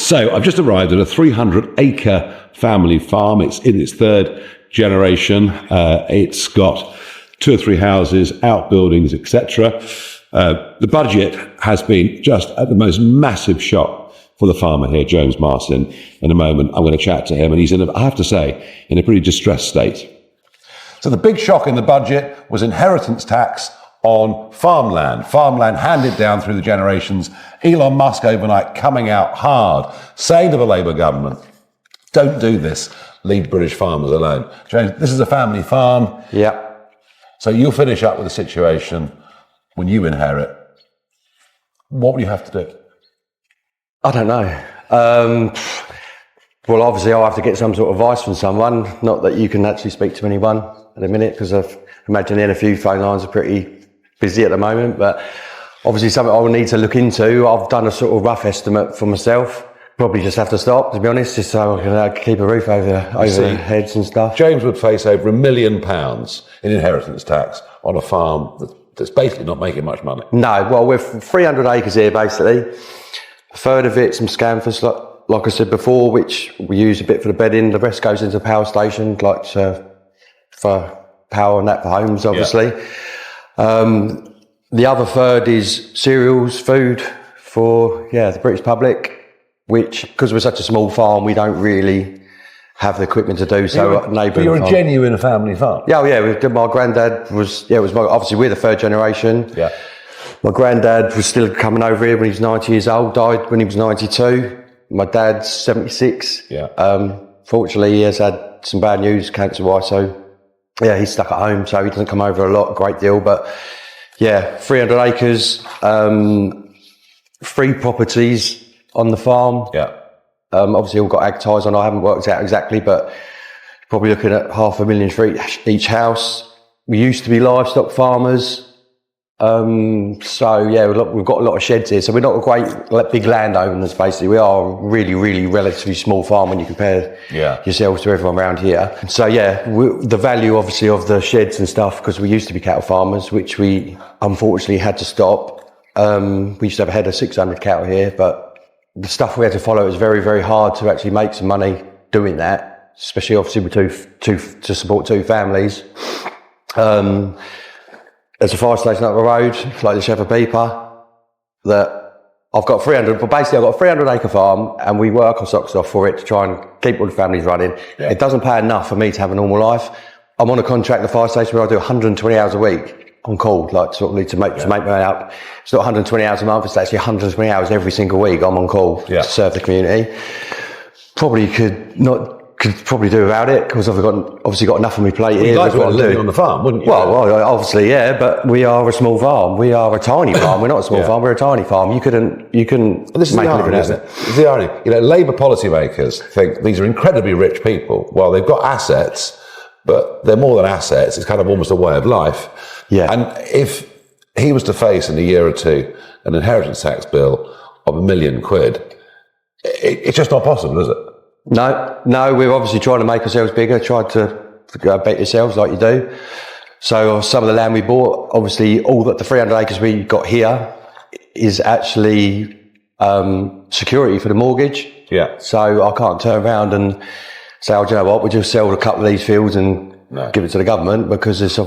So I've just arrived at a 300-acre family farm. It's in its third generation. It's got 2 or 3 houses, outbuildings, etc. The budget has been just at the most massive shock for the farmer here, James Martin. In a moment, I'm going to chat to him, and he's I have to say, in a pretty distressed state. So the big shock in the budget was inheritance tax on farmland handed down through the generations. Elon Musk overnight coming out hard, saying to the Labour government, don't do this, leave British farmers alone. James, this is a family farm. Yeah. So you'll finish up with a situation when you inherit. What will you have to do? I don't know. Well, obviously I'll have to get some sort of advice from someone. Not that you can actually speak to anyone at the minute, because I've imagined a few phone lines are pretty busy at the moment, but obviously something I will need to look into. I've done a sort of rough estimate for myself. Probably just have to stop, to be honest, just so I can keep a roof over their heads and stuff. James would face over £1 million in inheritance tax on a farm that's basically not making much money. No, well, we're 300 acres here, basically. A third of it's some scanfers, like I said before, which we use a bit for the bedding. The rest goes into the power station, like for power and that for homes, obviously. Yeah. The other third is cereals, food for the British public, which, because we're such a small farm, we don't really have the equipment to do so. You're a genuine family farm. Yeah. My granddad obviously we're the third generation. Yeah. My granddad was still coming over here when he was 90 years old, died when he was 92. My dad's 76. Yeah. Fortunately, he has had some bad news cancer-wise, so he's stuck at home, so he doesn't come over a great deal. But 300 acres, 3 properties on the farm. Yeah. Obviously all got ag ties on. I haven't worked out exactly, but probably looking at $500,000 for each house. We used to be livestock farmers. We've got a lot of sheds here, so we're not a great big landowners. Basically, we are a really, really relatively small farm when you compare yourselves to everyone around here. So the value obviously of the sheds and stuff, because we used to be cattle farmers, which we unfortunately had to stop. We used to have a head of 600 cattle here, but the stuff we had to follow, it was very, very hard to actually make some money doing that, especially obviously with to support 2 families. There's a fire station up the road, like the Shepherd Beeper, that I've got 300, but basically I've got a 300 acre farm and we work our socks off for it to try and keep all the families running. Yeah. It doesn't pay enough for me to have a normal life. I'm on a contract at the fire station where I do 120 hours a week on call, like to make money up. It's not 120 hours a month, it's actually 120 hours every single week I'm on call to serve the community. Probably could probably do without it, because I've obviously got enough on my plate here. You'd like to earn a living on the farm, wouldn't you? Well, obviously, but we are a small farm. We are a tiny farm. We're not a small farm. We're a tiny farm. You couldn't this is make a living, isn't it? It's the irony. Labour policymakers think these are incredibly rich people. Well, they've got assets, but they're more than assets. It's kind of almost a way of life. Yeah. And if he was to face in a year or two an inheritance tax bill of £1 million, it's just not possible, is it? No, we're obviously trying to make ourselves bigger, try to bet yourselves like you do. So some of the land we bought, obviously all the 300 acres we got here is actually security for the mortgage. Yeah. So I can't turn around and say, oh, do you know what, we'll just sell a couple of these fields and give it to the government, because it's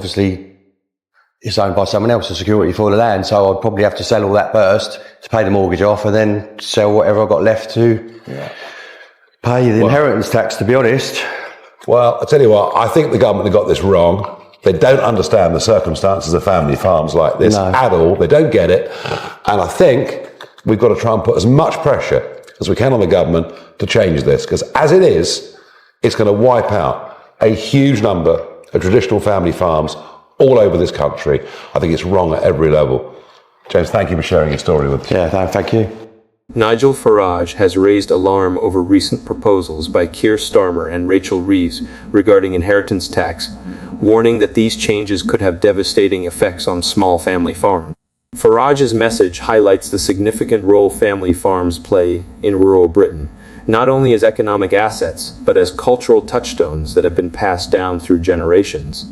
owned by someone else, the security for the land. So I'd probably have to sell all that first to pay the mortgage off, and then sell whatever I've got left to pay the inheritance tax, to be honest. Well, I tell you what, I think the government have got this wrong. They don't understand the circumstances of family farms like this at all. They don't get it. And I think we've got to try and put as much pressure as we can on the government to change this, because as it is, it's going to wipe out a huge number of traditional family farms all over this country. I think it's wrong at every level. James, thank you for sharing your story with us. Yeah, thank you. Nigel Farage has raised alarm over recent proposals by Keir Starmer and Rachel Reeves regarding inheritance tax, warning that these changes could have devastating effects on small family farms. Farage's message highlights the significant role family farms play in rural Britain, not only as economic assets, but as cultural touchstones that have been passed down through generations.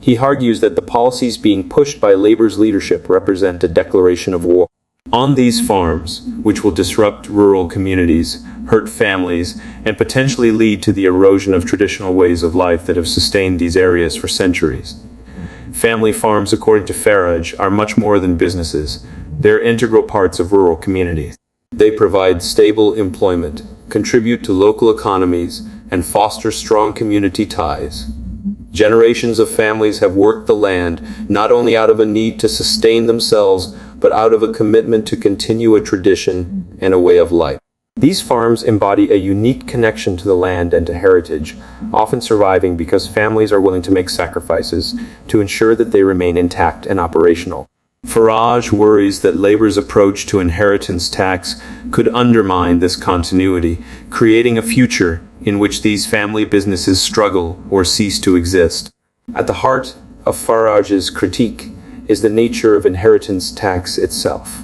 He argues that the policies being pushed by Labour's leadership represent a declaration of war. On these farms, which will disrupt rural communities, hurt families, and potentially lead to the erosion of traditional ways of life that have sustained these areas for centuries. Family farms, according to Farage, are much more than businesses. They're integral parts of rural communities. They provide stable employment, contribute to local economies, and foster strong community ties. Generations of families have worked the land not only out of a need to sustain themselves, but out of a commitment to continue a tradition and a way of life. These farms embody a unique connection to the land and to heritage, often surviving because families are willing to make sacrifices to ensure that they remain intact and operational. Farage worries that Labour's approach to inheritance tax could undermine this continuity, creating a future in which these family businesses struggle or cease to exist. At the heart of Farage's critique is the nature of inheritance tax itself.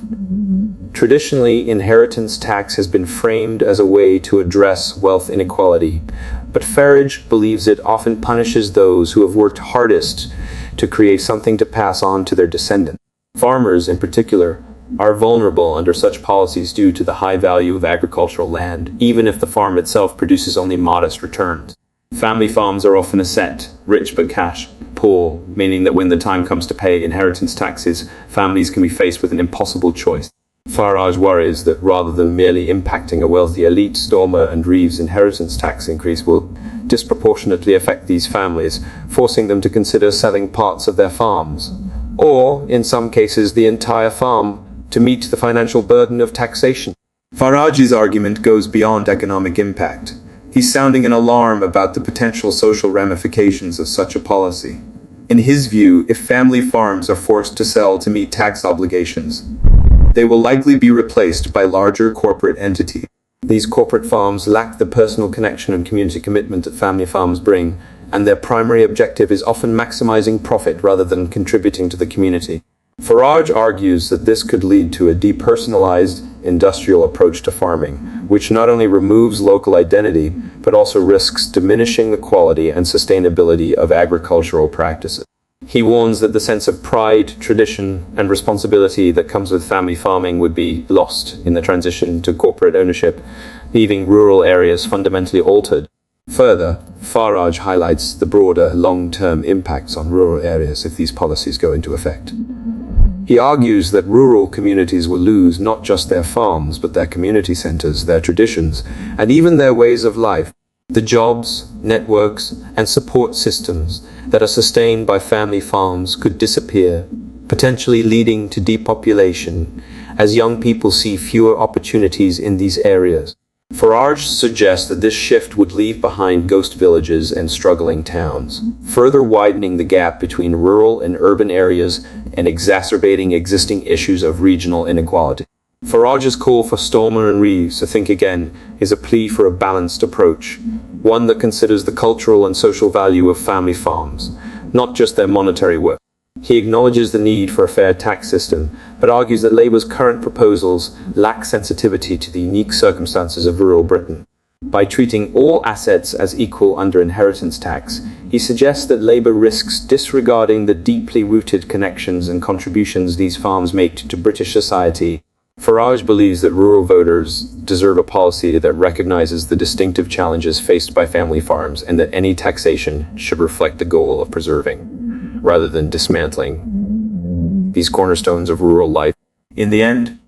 Traditionally, inheritance tax has been framed as a way to address wealth inequality, but Farage believes it often punishes those who have worked hardest to create something to pass on to their descendants. Farmers, in particular, are vulnerable under such policies due to the high value of agricultural land, even if the farm itself produces only modest returns. Family farms are often asset, rich but cash poor, meaning that when the time comes to pay inheritance taxes, families can be faced with an impossible choice. Farage worries that rather than merely impacting a wealthy elite, Stormer and Reeves' inheritance tax increase will disproportionately affect these families, forcing them to consider selling parts of their farms, or, in some cases, the entire farm, to meet the financial burden of taxation. Farage's argument goes beyond economic impact. He's sounding an alarm about the potential social ramifications of such a policy. In his view, if family farms are forced to sell to meet tax obligations, they will likely be replaced by larger corporate entities. These corporate farms lack the personal connection and community commitment that family farms bring, and their primary objective is often maximizing profit rather than contributing to the community. Farage argues that this could lead to a depersonalized industrial approach to farming, which not only removes local identity, but also risks diminishing the quality and sustainability of agricultural practices. He warns that the sense of pride, tradition, and responsibility that comes with family farming would be lost in the transition to corporate ownership, leaving rural areas fundamentally altered. Further, Farage highlights the broader long-term impacts on rural areas if these policies go into effect. He argues that rural communities will lose not just their farms, but their community centers, their traditions, and even their ways of life. The jobs, networks, and support systems that are sustained by family farms could disappear, potentially leading to depopulation, as young people see fewer opportunities in these areas. Farage suggests that this shift would leave behind ghost villages and struggling towns, further widening the gap between rural and urban areas and exacerbating existing issues of regional inequality. Farage's call for Stormer and Reeves to think again is a plea for a balanced approach, one that considers the cultural and social value of family farms, not just their monetary worth. He acknowledges the need for a fair tax system, but argues that Labour's current proposals lack sensitivity to the unique circumstances of rural Britain. By treating all assets as equal under inheritance tax, he suggests that Labour risks disregarding the deeply rooted connections and contributions these farms make to British society. Farage believes that rural voters deserve a policy that recognizes the distinctive challenges faced by family farms, and that any taxation should reflect the goal of preserving, rather than dismantling, these cornerstones of rural life. In the end,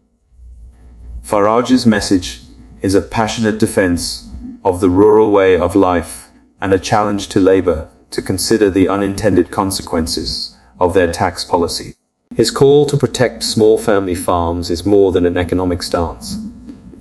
Farage's message is a passionate defense of the rural way of life and a challenge to Labour to consider the unintended consequences of their tax policy. His call to protect small family farms is more than an economic stance.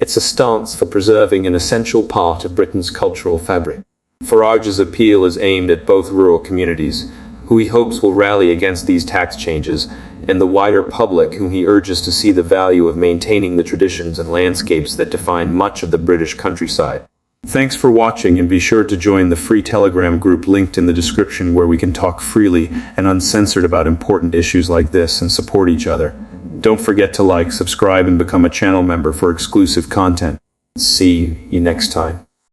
It's a stance for preserving an essential part of Britain's cultural fabric. Farage's appeal is aimed at both rural communities, who he hopes will rally against these tax changes, and the wider public, whom he urges to see the value of maintaining the traditions and landscapes that define much of the British countryside. Thanks for watching, and be sure to join the free Telegram group linked in the description, where we can talk freely and uncensored about important issues like this and support each other. Don't forget to like, subscribe, and become a channel member for exclusive content. See you next time.